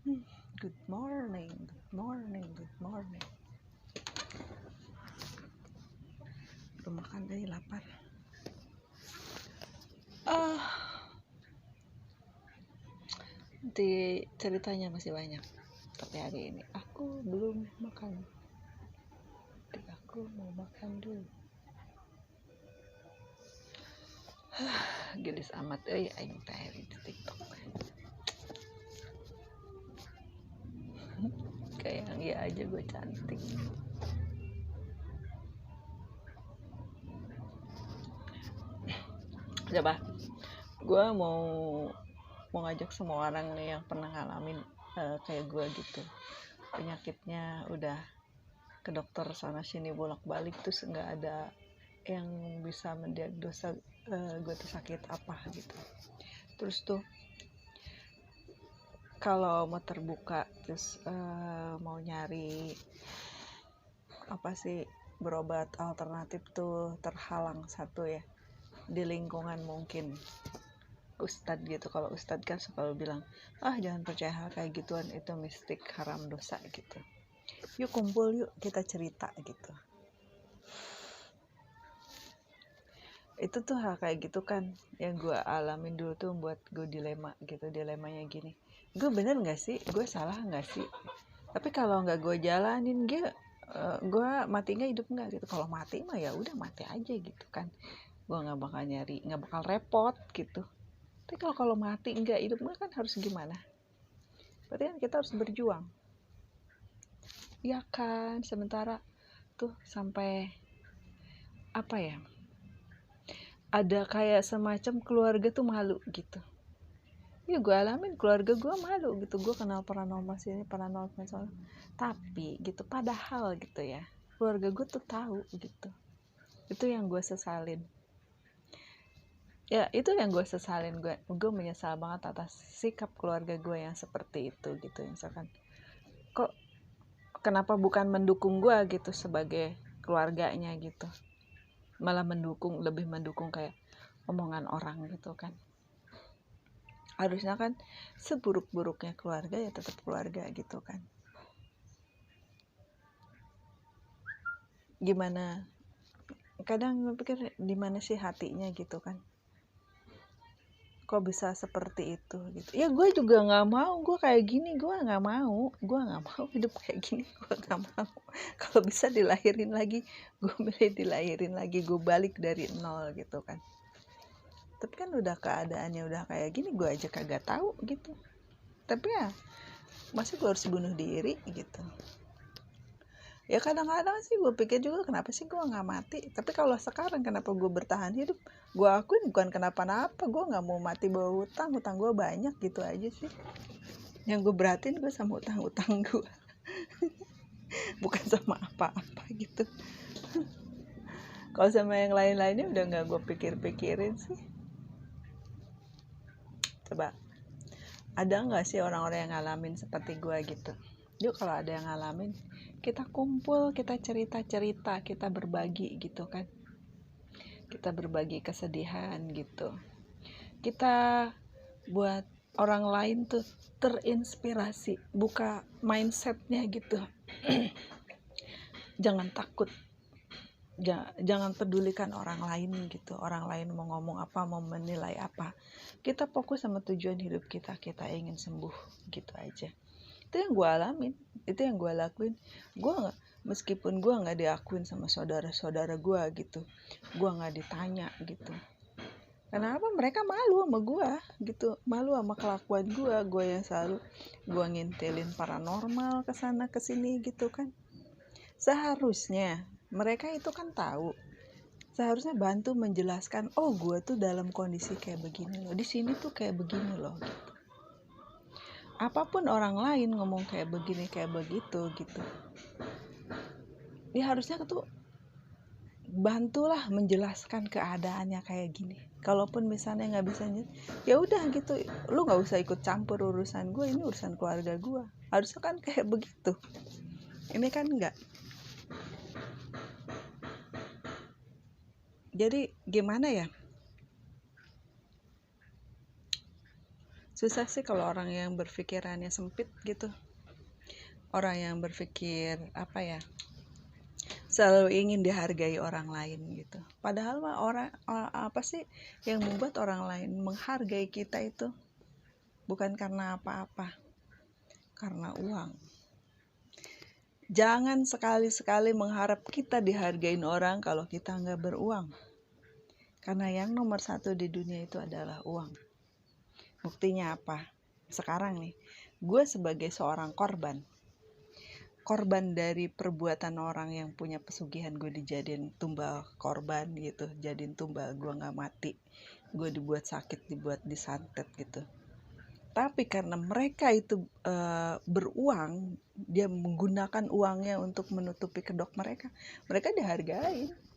Good morning, good morning, good morning. Belum makan deh, lapar. Di ceritanya masih banyak, tapi hari ini aku belum makan. Jadi aku mau makan dulu. Gelis amat, aing teh di TikTok. Kayak yang iya aja gue cantik. Coba, gue mau ngajak semua orang nih yang pernah ngalamin kayak gue gitu. Penyakitnya udah ke dokter sana sini bolak-balik, terus nggak ada yang bisa mendiagnosa gue tuh sakit apa gitu. Terus tuh kalau mau terbuka, terus mau nyari apa sih berobat alternatif tuh terhalang satu ya, di lingkungan mungkin ustadz gitu. Kalau ustadz kan suka bilang, jangan percaya hal kayak gituan, itu mistik, haram, dosa gitu. Yuk kumpul, yuk kita cerita gitu. Itu tuh hal kayak gitu kan yang gue alamin dulu tuh buat gue dilema gitu. Dilemanya gini, gue bener gak sih, gue salah gak sih? Tapi kalau gak gue jalanin, gue mati gak, hidup gak gitu. Kalau mati mah ya udah mati aja gitu kan, gue gak bakal nyari, gak bakal repot gitu. Tapi kalau mati enggak, hidup enggak kan harus gimana? Berarti kan kita harus berjuang, ya kan? Sementara tuh sampai apa ya, ada kayak semacam keluarga tuh malu gitu. Ya gue alamin, keluarga gue malu gitu. Gue kenal paranormal sini, paranormal sana. Tapi gitu, padahal gitu ya, keluarga gue tuh tahu gitu. Itu yang gue sesalin. Ya itu yang gue sesalin. Gue menyesal banget atas sikap keluarga gue yang seperti itu gitu. Misalkan, kok kenapa bukan mendukung gue gitu sebagai keluarganya gitu, malah lebih mendukung kayak omongan orang gitu kan. Harusnya kan seburuk-buruknya keluarga ya tetap keluarga gitu kan. Gimana, kadang gue pikir di mana sih hatinya gitu kan, kok bisa seperti itu gitu. Ya gue juga nggak mau gue kayak gini, gue nggak mau hidup kayak gini, gue nggak mau. Kalau bisa dilahirin lagi, gue milih dilahirin lagi, gue balik dari nol gitu kan. Tapi kan udah keadaannya udah kayak gini, gue aja kagak tahu gitu. Tapi ya masa gue harus bunuh diri gitu. Ya kadang-kadang sih gue pikir juga, kenapa sih gue nggak mati. Tapi kalau sekarang kenapa gue bertahan hidup, gue akuin bukan kenapa-napa. Gue nggak mau mati bawa hutang gue banyak gitu aja sih. Yang gue beratin gue sama hutang gue bukan sama apa-apa gitu. Kalau sama yang lain-lainnya udah nggak gue pikir-pikirin sih. Coba, ada nggak sih orang-orang yang ngalamin seperti gue gitu? Yuk kalau ada yang ngalamin, kita kumpul, kita cerita-cerita, kita berbagi gitu kan. Kita berbagi kesedihan gitu. Kita buat orang lain tuh terinspirasi, buka mindsetnya gitu. Jangan takut, jangan pedulikan orang lain gitu. Orang lain mau ngomong apa, mau menilai apa. Kita fokus sama tujuan hidup kita ingin sembuh gitu aja. Itu yang gue alamin, itu yang gue lakuin. Meskipun gue nggak diakuin sama saudara-saudara gue gitu, gue nggak ditanya gitu. Kenapa? Mereka malu sama gue gitu, malu sama kelakuan gue yang selalu gue ngintilin paranormal kesana kesini gitu kan. Seharusnya mereka itu kan tahu, seharusnya bantu menjelaskan, oh gue tuh dalam kondisi kayak begini loh, di sini tuh kayak begini loh gitu. Apapun orang lain ngomong kayak begini kayak begitu gitu, dia harusnya tuh bantulah menjelaskan keadaannya kayak gini. Kalaupun misalnya nggak bisa, ya udah gitu, lu nggak usah ikut campur urusan gue, ini urusan keluarga gue. Harusnya kan kayak begitu. Ini kan enggak. Jadi gimana ya, Susah sih kalau orang yang berpikirannya sempit gitu, orang yang berpikir apa ya, selalu ingin dihargai orang lain gitu. Padahal mah apa sih yang membuat orang lain menghargai kita itu bukan karena apa-apa, karena uang. Jangan sekali-sekali mengharap kita dihargain orang kalau kita nggak beruang. Karena yang nomor satu di dunia itu adalah uang. Buktinya apa? Sekarang nih, gue sebagai seorang korban dari perbuatan orang yang punya pesugihan, gue dijadiin tumbal korban gitu, jadiin tumbal, gue nggak mati, gue dibuat sakit, dibuat disantet gitu. Tapi karena mereka itu beruang, dia menggunakan uangnya untuk menutupi kedok mereka dihargai.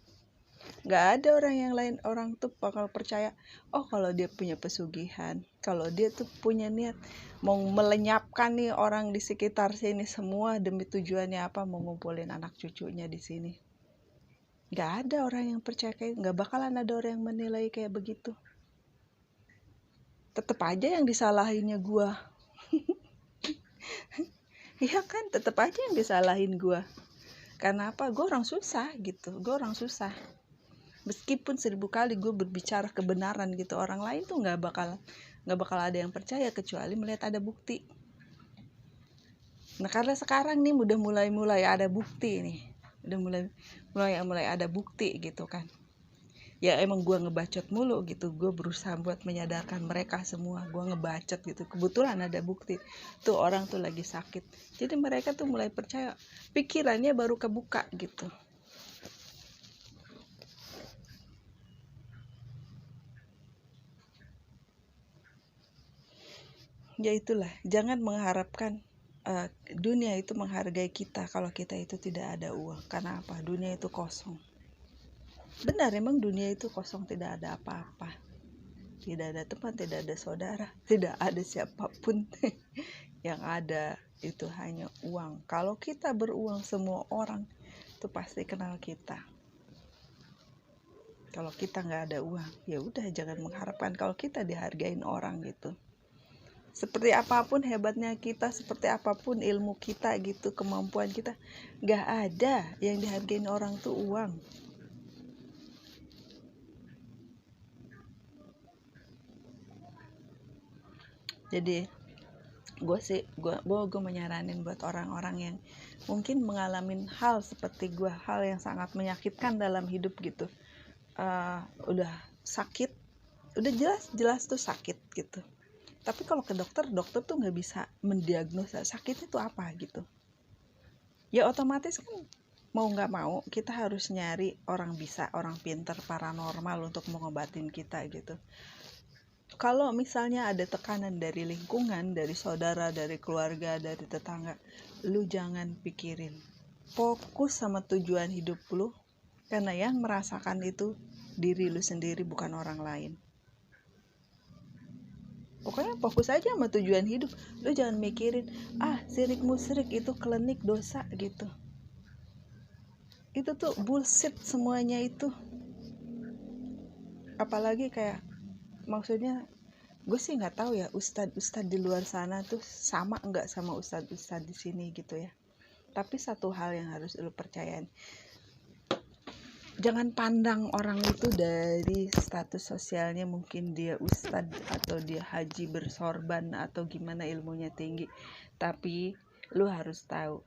Nggak ada orang yang lain, orang tuh bakal percaya, oh kalau dia punya pesugihan, kalau dia tuh punya niat mau melenyapkan nih orang di sekitar sini semua demi tujuannya apa, mau ngumpulin anak cucunya di sini. Nggak ada orang yang percaya kayak, nggak bakalan ada orang yang menilai kayak begitu. Tetep aja yang disalahinnya gua. Iya kan, tetep aja yang disalahin gua. Karena apa? Gue orang susah gitu, gue orang susah. Meskipun 1000 kali gue berbicara kebenaran gitu, orang lain tuh nggak bakal ada yang percaya kecuali melihat ada bukti. Nah karena sekarang nih udah mulai ada bukti nih, udah mulai ada bukti gitu kan. Ya emang gue ngebacot mulu gitu, gue berusaha buat menyadarkan mereka semua, gue ngebacot gitu. Kebetulan ada bukti, tuh orang tuh lagi sakit. Jadi mereka tuh mulai percaya, pikirannya baru kebuka gitu. Ya itulah, jangan mengharapkan dunia itu menghargai kita kalau kita itu tidak ada uang. Karena apa? Dunia itu kosong. Benar, emang dunia itu kosong, tidak ada apa-apa. Tidak ada teman, tidak ada saudara, tidak ada siapapun. Yang ada itu hanya uang. Kalau kita beruang, semua orang itu pasti kenal kita. Kalau kita nggak ada uang, ya udah jangan mengharapkan kalau kita dihargain orang gitu. Seperti apapun hebatnya kita, seperti apapun ilmu kita gitu, kemampuan kita, gak ada yang dihargain orang tuh uang. Jadi gue menyaranin buat orang-orang yang mungkin mengalami hal seperti gue, hal yang sangat menyakitkan dalam hidup gitu, udah sakit, udah jelas tuh sakit gitu. Tapi kalau ke dokter tuh nggak bisa mendiagnosa sakitnya itu apa gitu. Ya otomatis kan mau nggak mau kita harus nyari orang bisa, orang pinter, paranormal untuk mengobatin kita gitu. Kalau misalnya ada tekanan dari lingkungan, dari saudara, dari keluarga, dari tetangga, lu jangan pikirin. Fokus sama tujuan hidup lu, karena yang merasakan itu diri lu sendiri, bukan orang lain. Pokoknya fokus aja sama tujuan hidup. Lu jangan mikirin, sirik musrik itu klinik dosa gitu. Itu tuh bullshit semuanya itu. Apalagi kayak, maksudnya gue sih nggak tahu ya, ustadz di luar sana tuh sama nggak sama ustadz di sini gitu ya. Tapi satu hal yang harus lu percayain, jangan pandang orang itu dari status sosialnya, mungkin dia ustadz atau dia haji bersorban atau gimana ilmunya tinggi. Tapi lu harus tahu,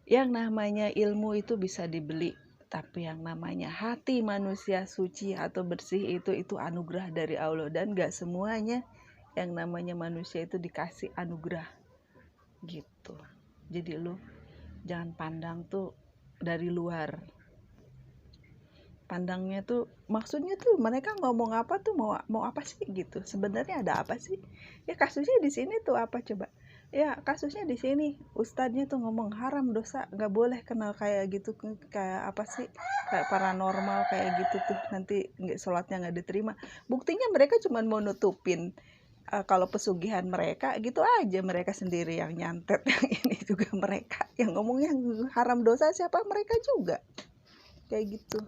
yang namanya ilmu itu bisa dibeli, tapi yang namanya hati manusia suci atau bersih itu anugerah dari Allah. Dan gak semuanya yang namanya manusia itu dikasih anugerah gitu. Jadi lu jangan pandang tuh dari luar, pandangnya tuh, maksudnya tuh mereka ngomong apa tuh mau apa sih gitu. Sebenarnya ada apa sih? Ya kasusnya di sini tuh apa coba? Ya kasusnya di sini ustadznya tuh ngomong haram dosa, nggak boleh kenal kayak gitu, kayak apa sih, kayak paranormal kayak gitu tuh, nanti sholatnya nggak diterima. Buktinya mereka cuma mau nutupin kalau pesugihan mereka gitu aja, mereka sendiri yang nyantet. Yang ini juga mereka yang ngomongnya haram dosa, siapa? Mereka juga kayak gitu.